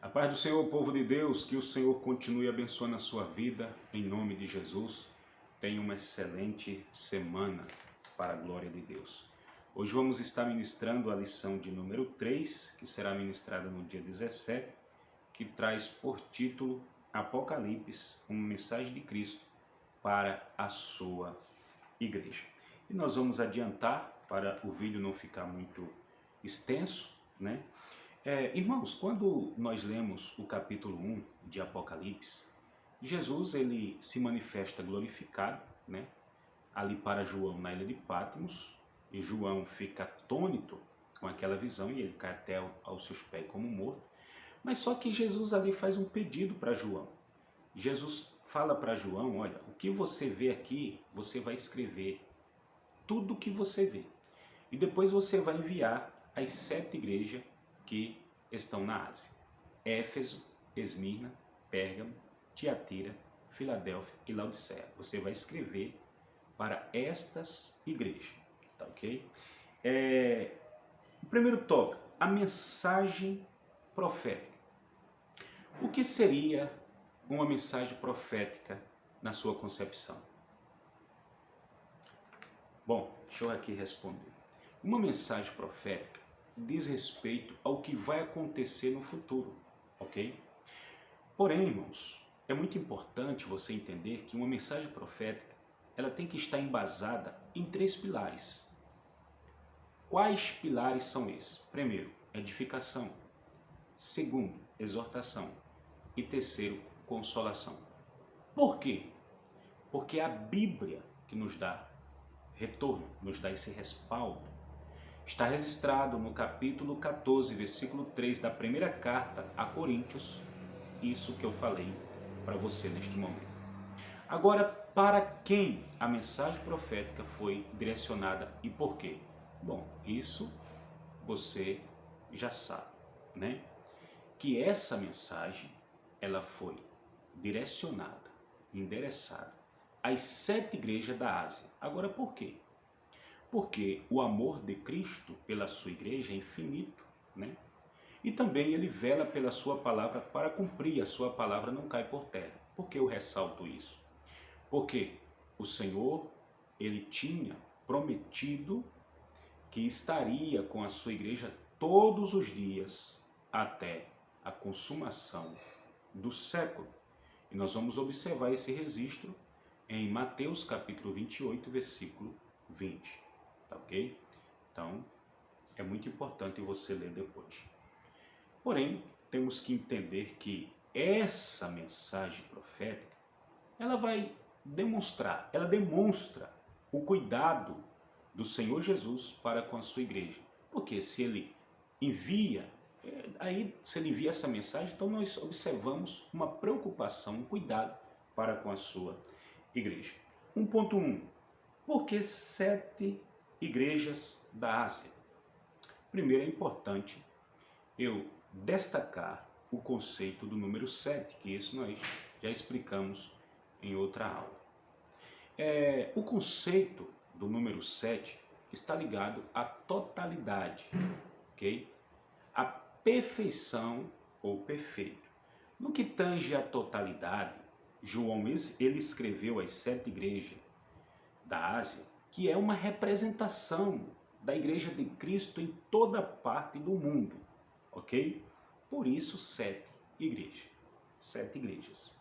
A paz do Senhor, povo de Deus, que o Senhor continue abençoando a sua vida, em nome de Jesus. Tenha uma excelente semana para a glória de Deus. Hoje vamos estar ministrando a lição de número 3, que será ministrada no dia 17, que traz por título Apocalipse, uma mensagem de Cristo para a sua igreja. E nós vamos adiantar, para o vídeo não ficar muito extenso, né? Irmãos, quando nós lemos o capítulo 1 de Apocalipse, Jesus ele se manifesta glorificado, né? Ali para João na ilha de Patmos, e João fica atônito com aquela visão e ele cai até aos seus pés como morto. Mas só que Jesus ali faz um pedido para João. Jesus fala para João, olha, o que você vê aqui, você vai escrever tudo o que você vê. E depois você vai enviar às 7 igrejas que estão na Ásia: Éfeso, Esmirna, Pérgamo, Tiatira, Filadélfia e Laodiceia. Você vai escrever para estas igrejas, tá ok? O primeiro tópico, a mensagem profética. O que seria uma mensagem profética na sua concepção? Bom, deixa eu aqui responder. Uma mensagem profética diz respeito ao que vai acontecer no futuro, ok? Porém, irmãos, é muito importante você entender que uma mensagem profética ela tem que estar embasada em 3 pilares. Quais pilares são esses? Primeiro, edificação. Segundo, exortação. E terceiro, consolação. Por quê? Porque é a Bíblia que nos dá retorno, nos dá esse respaldo. Está registrado no capítulo 14, versículo 3 da primeira carta a Coríntios, isso que eu falei para você neste momento. Agora, para quem a mensagem profética foi direcionada e por quê? Bom, isso você já sabe, né? Que essa mensagem, ela foi direcionada, endereçada às 7 igrejas da Ásia. Agora, por quê? Porque o amor de Cristo pela sua igreja é infinito, né? E também ele vela pela sua palavra para cumprir, a sua palavra não cai por terra. Por que eu ressalto isso? Porque o Senhor, ele tinha prometido que estaria com a sua igreja todos os dias até a consumação do século. E nós vamos observar esse registro em Mateus capítulo 28, versículo 20. Tá ok? Então, é muito importante você ler depois. Porém, temos que entender que essa mensagem profética, ela demonstra o cuidado do Senhor Jesus para com a sua igreja. Porque se ele envia, se ele envia essa mensagem, então nós observamos uma preocupação, um cuidado para com a sua igreja. 1.1. Por que 7 igrejas da Ásia? Primeiro é importante eu destacar o conceito do número 7, que isso nós já explicamos em outra aula. O conceito do número 7 está ligado à totalidade, ok? A perfeição ou perfeito. No que tange à totalidade, João ele escreveu às 7 igrejas da Ásia, que é uma representação da igreja de Cristo em toda parte do mundo, ok? Por isso 7 igrejas, 7 igrejas.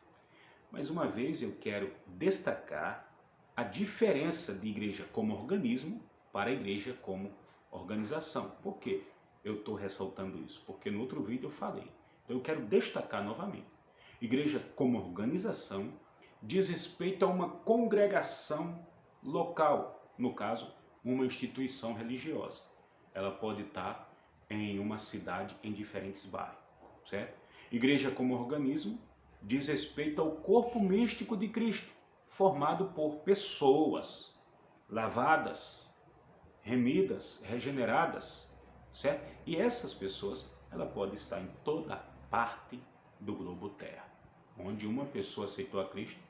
Mais uma vez eu quero destacar a diferença de igreja como organismo para a igreja como organização. Por quê? Eu estou ressaltando isso? Porque no outro vídeo eu falei. Então eu quero destacar novamente. Igreja como organização diz respeito a uma congregação local, no caso, uma instituição religiosa. Ela pode estar em uma cidade, em diferentes bairros, certo? Igreja como organismo diz respeito ao corpo místico de Cristo, formado por pessoas lavadas, remidas, regeneradas, certo? E essas pessoas, ela pode estar em toda parte do globo terra. Onde uma pessoa aceitou a Cristo,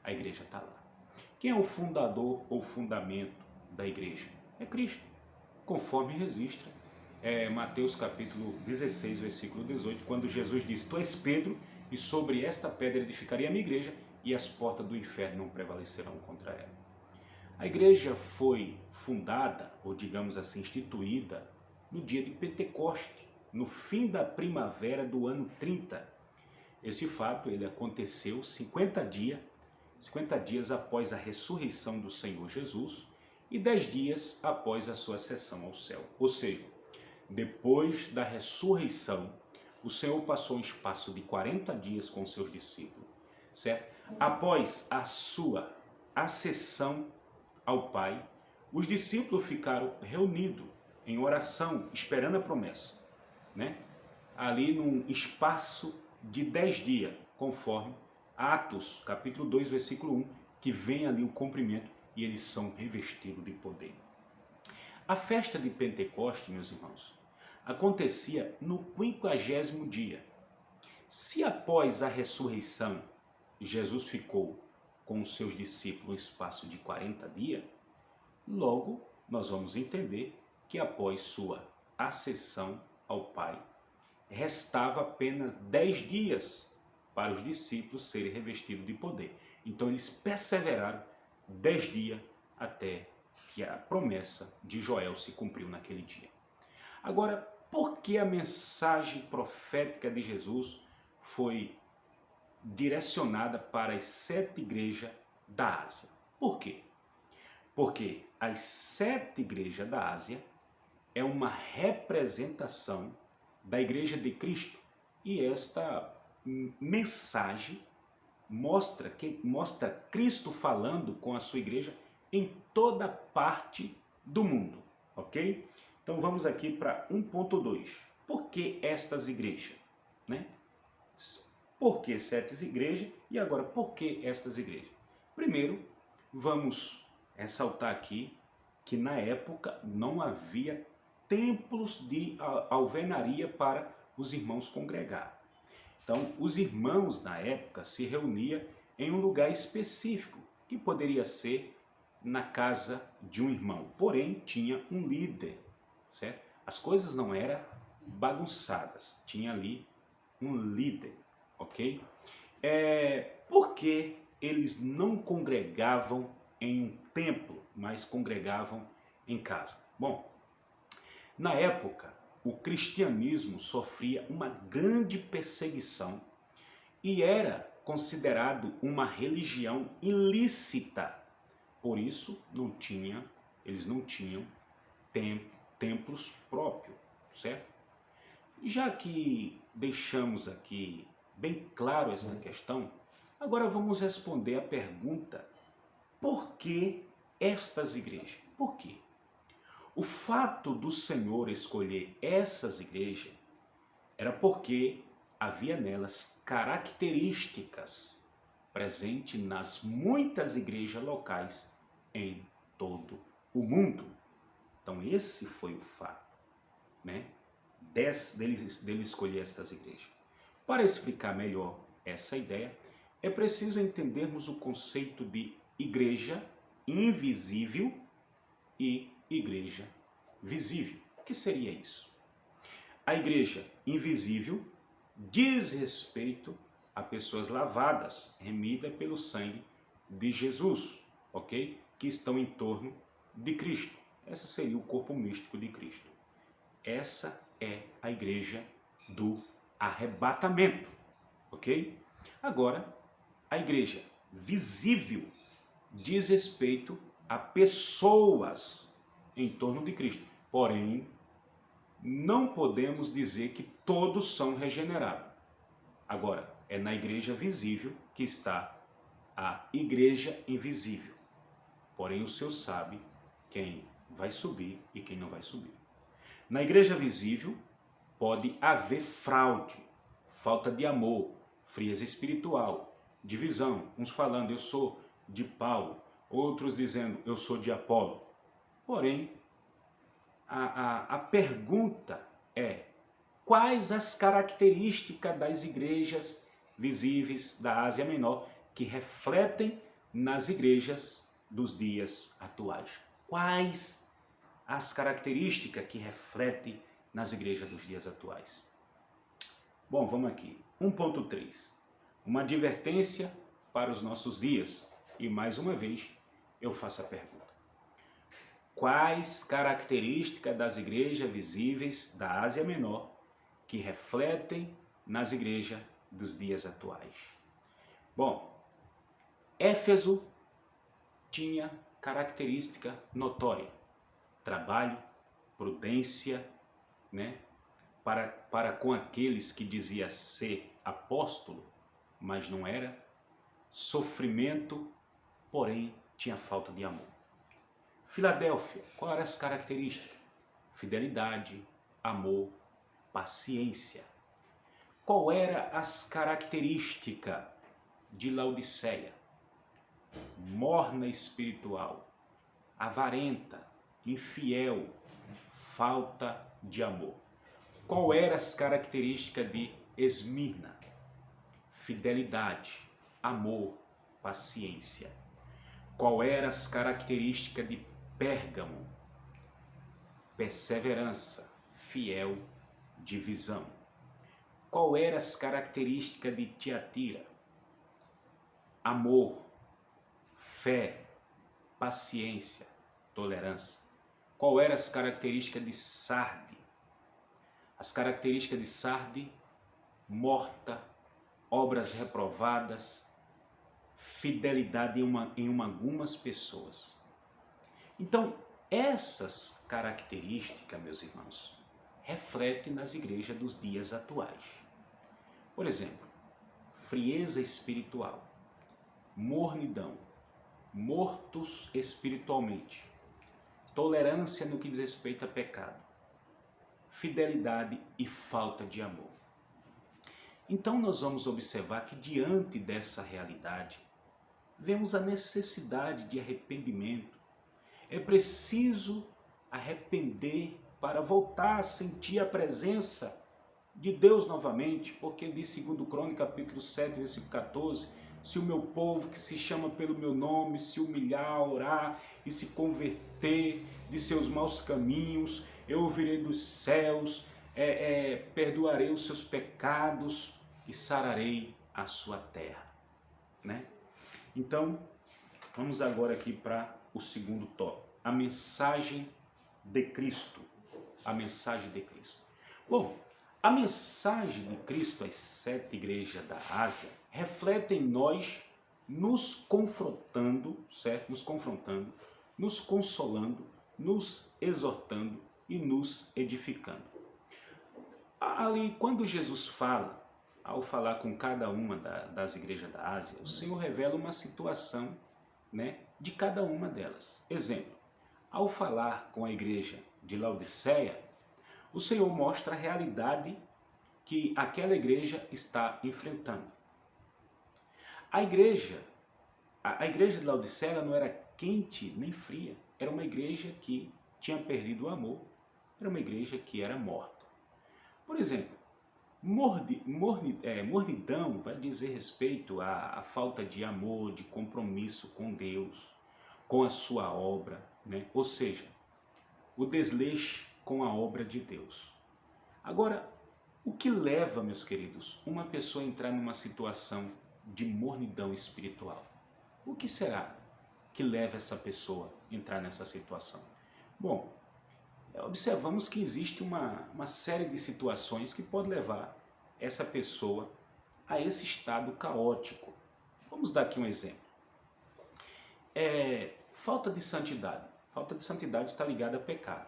a igreja está lá. Quem é o fundador ou fundamento da igreja? É Cristo, conforme registra Mateus capítulo 16, versículo 18, quando Jesus diz: Tu és Pedro, e sobre esta pedra edificarei a minha igreja, e as portas do inferno não prevalecerão contra ela. A igreja foi fundada, ou digamos assim, instituída, no dia de Pentecoste, no fim da primavera do ano 30. Esse fato ele aconteceu 50 dias após a ressurreição do Senhor Jesus e 10 dias após a sua ascensão ao céu. Ou seja, depois da ressurreição, o Senhor passou um espaço de 40 dias com seus discípulos, certo? Após a sua ascensão ao Pai, os discípulos ficaram reunidos em oração, esperando a promessa, né? Ali num espaço de 10 dias, conforme Atos, capítulo 2, versículo 1, que vem ali o cumprimento e eles são revestidos de poder. A festa de Pentecoste, meus irmãos, acontecia no 50º dia. Se após a ressurreição Jesus ficou com os seus discípulos um espaço de 40 dias, logo nós vamos entender que após sua ascensão ao Pai, restava apenas 10 dias para os discípulos serem revestidos de poder. Então eles perseveraram 10 dias até que a promessa de Joel se cumpriu naquele dia. Agora, por que a mensagem profética de Jesus foi direcionada para as 7 igrejas da Ásia? Por quê? Porque as 7 igrejas da Ásia é uma representação da Igreja de Cristo. E esta mensagem mostra Cristo falando com a sua igreja em toda parte do mundo, ok? Então vamos aqui para 1.2. Por que estas igrejas? Né? Por que 7 igrejas? E agora, por que estas igrejas? Primeiro, vamos ressaltar aqui que na época não havia templos de alvenaria para os irmãos congregar. Então, os irmãos na época se reuniam em um lugar específico, que poderia ser na casa de um irmão, porém tinha um líder, certo? As coisas não eram bagunçadas, tinha ali um líder, ok? Por que eles não congregavam em um templo, mas congregavam em casa? Bom, na época, o cristianismo sofria uma grande perseguição e era considerado uma religião ilícita. Por isso, eles não tinham templos próprios, certo? Já que deixamos aqui bem claro essa questão, agora vamos responder a pergunta: por que estas igrejas? Por quê? O fato do Senhor escolher essas igrejas era porque havia nelas características presentes nas muitas igrejas locais em todo o mundo. Então esse foi o fato, né, dele escolher estas igrejas. Para explicar melhor essa ideia, é preciso entendermos o conceito de igreja invisível e igreja visível. O que seria isso? A igreja invisível diz respeito a pessoas lavadas, remidas pelo sangue de Jesus, ok? Que estão em torno de Cristo. Esse seria o corpo místico de Cristo. Essa é a igreja do arrebatamento, ok? Agora, a igreja visível diz respeito a pessoas em torno de Cristo. Porém, não podemos dizer que todos são regenerados. Agora, é na igreja visível que está a igreja invisível. Porém, o Senhor sabe quem vai subir e quem não vai subir. Na igreja visível pode haver fraude, falta de amor, frieza espiritual, divisão. Uns falando eu sou de Paulo, outros dizendo eu sou de Apolo. Porém, a pergunta é: quais as características das igrejas visíveis da Ásia Menor que refletem nas igrejas dos dias atuais? Quais as características que refletem nas igrejas dos dias atuais? Bom, vamos aqui. 1.3. Uma advertência para os nossos dias. E mais uma vez, eu faço a pergunta. Quais características das igrejas visíveis da Ásia Menor que refletem nas igrejas dos dias atuais? Bom, Éfeso tinha característica notória: trabalho, prudência, né? Para com aqueles que dizia ser apóstolo, mas não era, sofrimento, porém tinha falta de amor. Filadélfia, quais eram as características? Fidelidade, amor, paciência. Qual era as características de Laodiceia? Morna espiritual, avarenta, infiel, falta de amor. Qual eram as características de Esmirna? Fidelidade, amor, paciência. Qual eram as características de Pérgamo? Perseverança, fiel, divisão. Qual eram as características de Tiatira? Amor, fé, paciência, tolerância. Qual eram as características de Sarde? As características de Sarde: morta, obras reprovadas, fidelidade em algumas pessoas. Então, essas características, meus irmãos, refletem nas igrejas dos dias atuais. Por exemplo, frieza espiritual, mornidão, mortos espiritualmente, tolerância no que diz respeito a pecado, fidelidade e falta de amor. Então nós vamos observar que diante dessa realidade, vemos a necessidade de arrependimento. É preciso arrepender para voltar a sentir a presença de Deus novamente, porque diz 2 Crônicas, capítulo 7, versículo 14, se o meu povo que se chama pelo meu nome se humilhar, orar e se converter de seus maus caminhos, eu ouvirei dos céus, perdoarei os seus pecados e sararei a sua terra, né? Então, vamos agora aqui para o segundo tópico, a mensagem de Cristo. A mensagem de Cristo. Bom, a mensagem de Cristo às 7 igrejas da Ásia reflete em nós nos confrontando, certo? Nos confrontando, nos consolando, nos exortando e nos edificando. Ali, quando Jesus fala, ao falar com cada uma das igrejas da Ásia, o Senhor revela uma situação, né, de cada uma delas. Exemplo, ao falar com a igreja de Laodiceia, o Senhor mostra a realidade que aquela igreja está enfrentando. A igreja de Laodiceia não era quente nem fria, era uma igreja que tinha perdido o amor, era uma igreja que era morta. Por exemplo, mornidão vai dizer respeito à falta de amor, de compromisso com Deus, com a sua obra, né? Ou seja, o desleixo com a obra de Deus. Agora, o que leva, meus queridos, uma pessoa a entrar numa situação de mornidão espiritual? O que será que leva essa pessoa a entrar nessa situação? Bom, observamos que existe uma série de situações que pode levar essa pessoa a esse estado caótico. Vamos dar aqui um exemplo. Falta de santidade. Falta de santidade está ligada a pecado.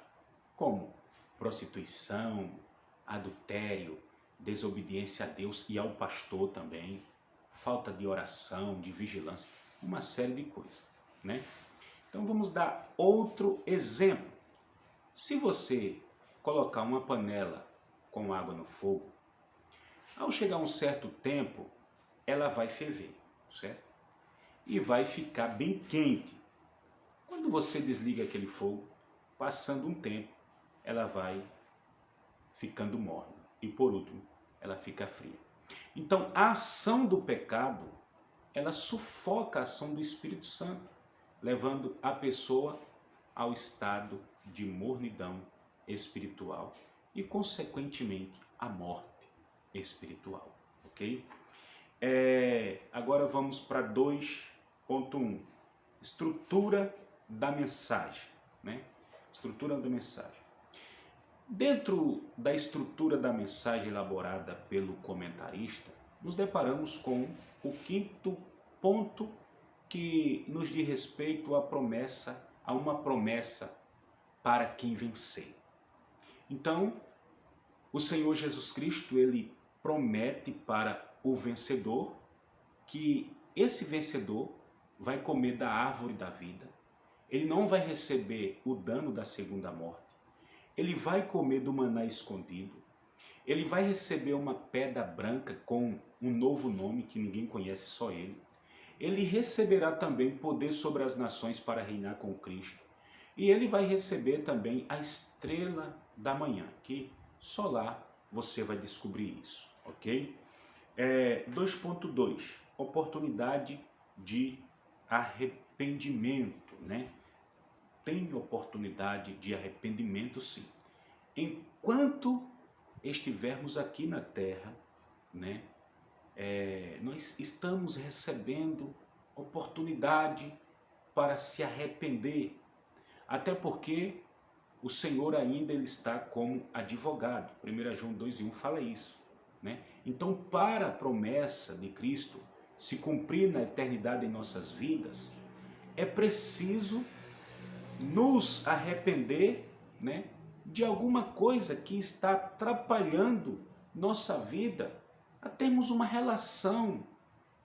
Como? Prostituição, adultério, desobediência a Deus e ao pastor também, falta de oração, de vigilância, uma série de coisas, né? Então vamos dar outro exemplo. Se você colocar uma panela com água no fogo, ao chegar um certo tempo, ela vai ferver, certo? E vai ficar bem quente. Quando você desliga aquele fogo, passando um tempo, ela vai ficando morna. E por último, ela fica fria. Então, a ação do pecado, ela sufoca a ação do Espírito Santo, levando a pessoa ao estado de mornidão espiritual e, consequentemente, a morte espiritual, ok? Agora vamos para 2.1, estrutura da mensagem, né? Estrutura da mensagem. Dentro da estrutura da mensagem elaborada pelo comentarista, nos deparamos com o quinto ponto, que nos diz respeito à promessa, a uma promessa para quem vencer. Então, o Senhor Jesus Cristo, ele promete para o vencedor que esse vencedor vai comer da árvore da vida, ele não vai receber o dano da segunda morte, ele vai comer do maná escondido, ele vai receber uma pedra branca com um novo nome que ninguém conhece, só ele. Ele receberá também poder sobre as nações para reinar com Cristo. E ele vai receber também a estrela da manhã, que só lá você vai descobrir isso, ok? 2.2, oportunidade de arrependimento, né? Tem oportunidade de arrependimento, sim. Enquanto estivermos aqui na terra, né? Nós estamos recebendo oportunidade para se arrepender, até porque o Senhor ainda ele está como advogado. 1 João 2:1 fala isso, né? Então, para a promessa de Cristo se cumprir na eternidade em nossas vidas, é preciso nos arrepender, né, de alguma coisa que está atrapalhando nossa vida a termos uma relação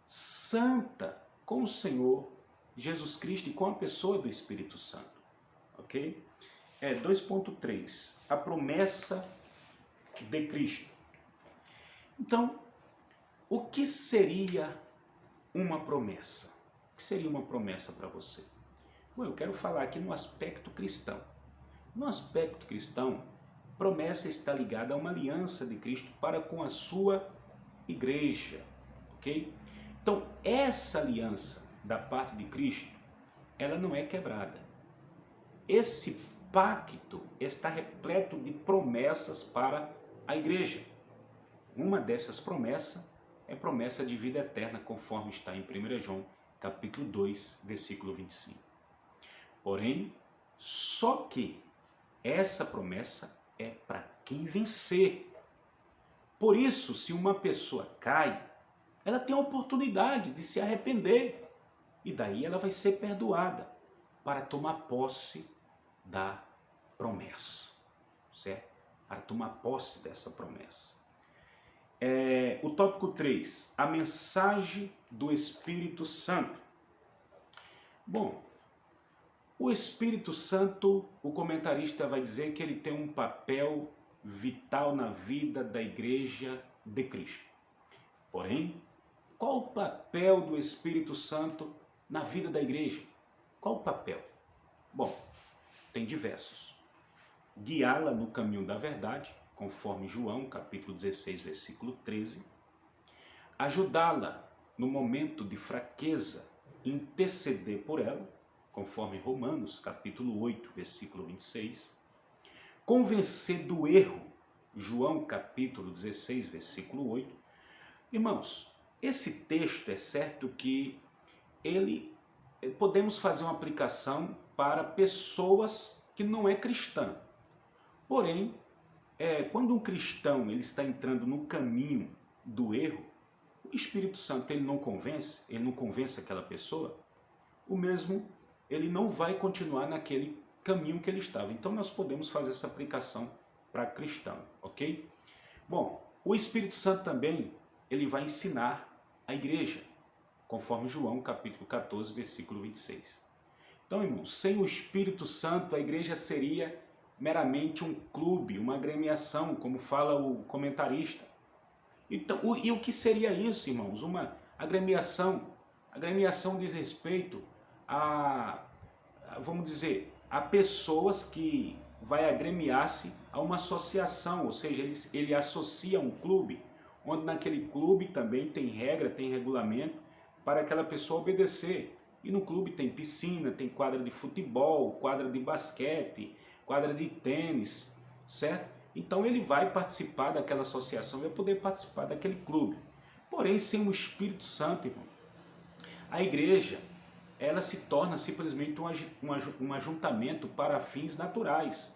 santa com o Senhor Jesus Cristo e com a pessoa do Espírito Santo, ok? 2.3, a promessa de Cristo. Então, o que seria uma promessa? O que seria uma promessa para você? Bom, eu quero falar aqui no aspecto cristão. No aspecto cristão, promessa está ligada a uma aliança de Cristo para com a sua igreja, ok? Então, essa aliança da parte de Cristo, ela não é quebrada. Esse pacto está repleto de promessas para a igreja. Uma dessas promessas é promessa de vida eterna, conforme está em 1 João, capítulo 2, versículo 25. Porém, só que essa promessa é para quem vencer. Por isso, se uma pessoa cai, ela tem a oportunidade de se arrepender. E daí ela vai ser perdoada para tomar posse da promessa, certo? Para tomar posse dessa promessa. O tópico 3, a mensagem do Espírito Santo. Bom, o Espírito Santo, o comentarista vai dizer que ele tem um papel vital na vida da igreja de Cristo. Porém, qual o papel do Espírito Santo na vida da igreja? Qual o papel? Bom, tem diversos. Guiá-la no caminho da verdade, conforme João, capítulo 16, versículo 13. Ajudá-la no momento de fraqueza, interceder por ela, conforme Romanos, capítulo 8, versículo 26. Convencer do erro, João, capítulo 16, versículo 8. Irmãos, esse texto é certo que podemos fazer uma aplicação para pessoas que não é cristã. Porém, quando um cristão ele está entrando no caminho do erro, o Espírito Santo ele não convence aquela pessoa, o mesmo ele não vai continuar naquele caminho que ele estava. Então nós podemos fazer essa aplicação para cristão, ok? Bom, o Espírito Santo também ele vai ensinar a igreja, conforme João capítulo 14, versículo 26. Então, irmãos, sem o Espírito Santo a igreja seria meramente um clube, uma agremiação, como fala o comentarista. Então, e o que seria isso, irmãos? Uma agremiação. Agremiação diz respeito vamos dizer, a pessoas que vai agremiar-se a uma associação, ou seja, ele associa um clube, onde naquele clube também tem regra, tem regulamento para aquela pessoa obedecer. E no clube tem piscina, tem quadra de futebol, quadra de basquete, quadra de tênis, certo? Então ele vai participar daquela associação, vai poder participar daquele clube. Porém, sem o Espírito Santo, irmão, a igreja, ela se torna simplesmente um ajuntamento para fins naturais.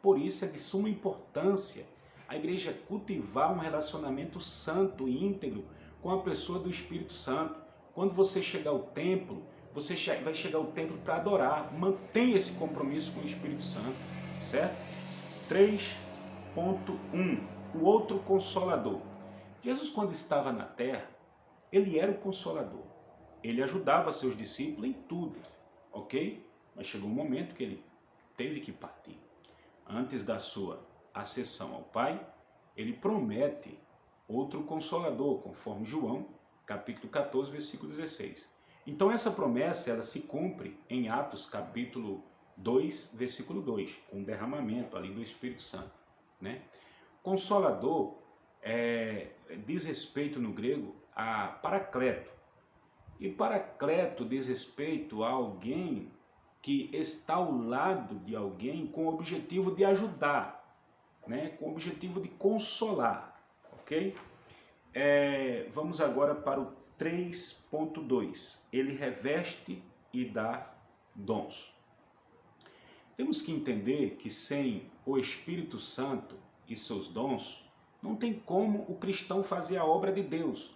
Por isso é de suma importância a igreja cultivar um relacionamento santo e íntegro com a pessoa do Espírito Santo. Quando você chegar ao templo, você vai chegar ao templo para adorar. Mantenha esse compromisso com o Espírito Santo, certo? 3.1. O outro consolador. Jesus, quando estava na terra, ele era o consolador. Ele ajudava seus discípulos em tudo, ok? Mas chegou um momento que ele teve que partir. Antes da sua ascensão ao Pai, ele promete outro consolador, conforme João, capítulo 14, versículo 16. Então essa promessa, ela se cumpre em Atos, capítulo 2, versículo 2, com o derramamento ali do Espírito Santo, né? Consolador diz respeito no grego a paracleto. E paracleto diz respeito a alguém que está ao lado de alguém com o objetivo de ajudar, né? Com o objetivo de consolar, ok? Vamos agora para o 3.2. Ele reveste e dá dons. Temos que entender que sem o Espírito Santo e seus dons, não tem como o cristão fazer a obra de Deus.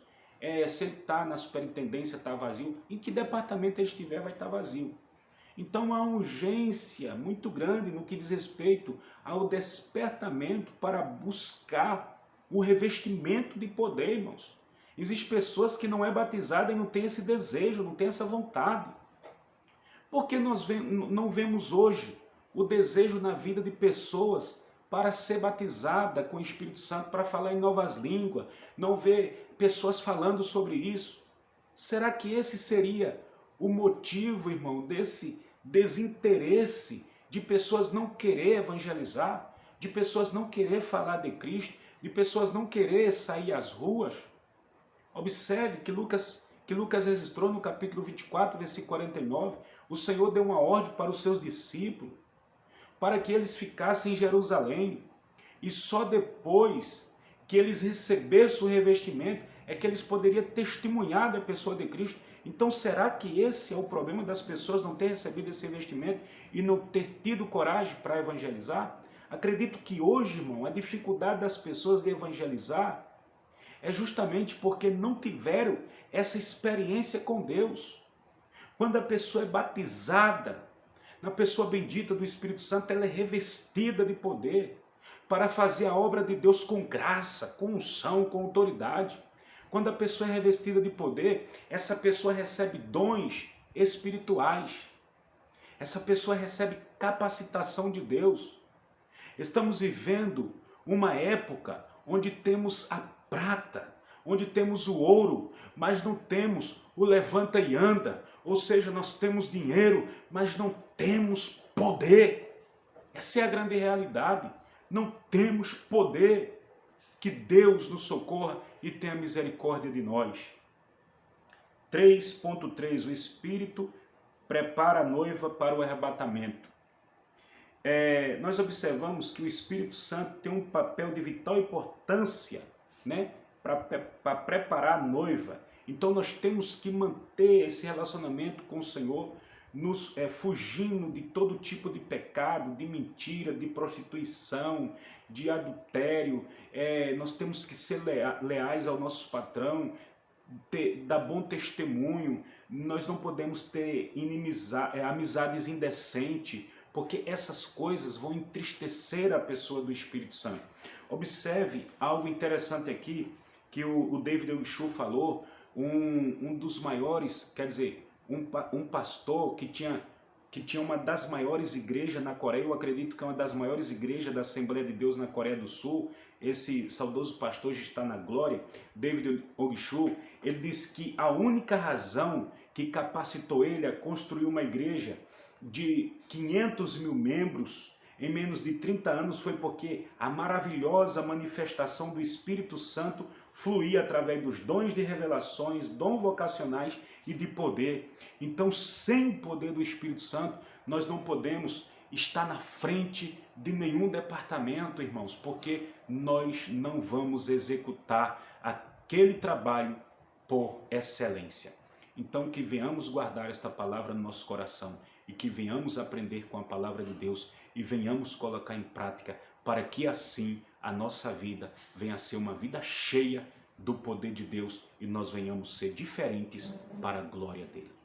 Se ele está na superintendência, está vazio, em que departamento ele estiver vai estar vazio. Então há uma urgência muito grande no que diz respeito ao despertamento para buscar o revestimento de poder, irmãos. Existem pessoas que não é batizada e não tem esse desejo, não tem essa vontade. Por que nós não vemos hoje o desejo na vida de pessoas para ser batizada com o Espírito Santo, para falar em novas línguas, não vê pessoas falando sobre isso? Será que esse seria o motivo, irmão, desse desinteresse de pessoas não querer evangelizar, de pessoas não querer falar de Cristo, de pessoas não querer sair às ruas? Observe que Lucas registrou no capítulo 24, versículo 49, o Senhor deu uma ordem para os seus discípulos, para que eles ficassem em Jerusalém, e só depois que eles recebessem o revestimento, é que eles poderiam testemunhar da pessoa de Cristo. Então será que esse é o problema das pessoas não ter recebido esse revestimento e não ter tido coragem para evangelizar? Acredito que hoje, irmão, a dificuldade das pessoas de evangelizar é justamente porque não tiveram essa experiência com Deus. Quando a pessoa é batizada na pessoa bendita do Espírito Santo, ela é revestida de poder para fazer a obra de Deus com graça, com unção, com autoridade. Quando a pessoa é revestida de poder, essa pessoa recebe dons espirituais. Essa pessoa recebe capacitação de Deus. Estamos vivendo uma época onde temos a prata, onde temos o ouro, mas não temos o levanta e anda. Ou seja, nós temos dinheiro, mas não temos poder. Essa é a grande realidade. Não temos poder. Que Deus nos socorra e tenha misericórdia de nós. 3.3. O Espírito prepara a noiva para o arrebatamento. Nós observamos que o Espírito Santo tem um papel de vital importância, né, para preparar a noiva. Então nós temos que manter esse relacionamento com o Senhor, fugindo de todo tipo de pecado, de mentira, de prostituição, de adultério. Nós temos que ser leais ao nosso patrão, dar bom testemunho. Nós não podemos ter amizades indecentes, porque essas coisas vão entristecer a pessoa do Espírito Santo. Observe algo interessante aqui, que o David Ogilvy falou, um dos maiores, quer dizer, um pastor que tinha uma das maiores igrejas na Coreia, eu acredito que é uma das maiores igrejas da Assembleia de Deus na Coreia do Sul, esse saudoso pastor já está na glória, David Ogilvy, ele disse que a única razão que capacitou ele a construir uma igreja de 500 mil membros em menos de 30 anos foi porque a maravilhosa manifestação do Espírito Santo fluía através dos dons de revelações, dons vocacionais e de poder. Então, sem o poder do Espírito Santo, nós não podemos estar na frente de nenhum departamento, irmãos, porque nós não vamos executar aquele trabalho por excelência. Então, que venhamos guardar esta palavra no nosso coração e que venhamos aprender com a palavra de Deus e venhamos colocar em prática para que assim a nossa vida venha a ser uma vida cheia do poder de Deus e nós venhamos ser diferentes para a glória dele.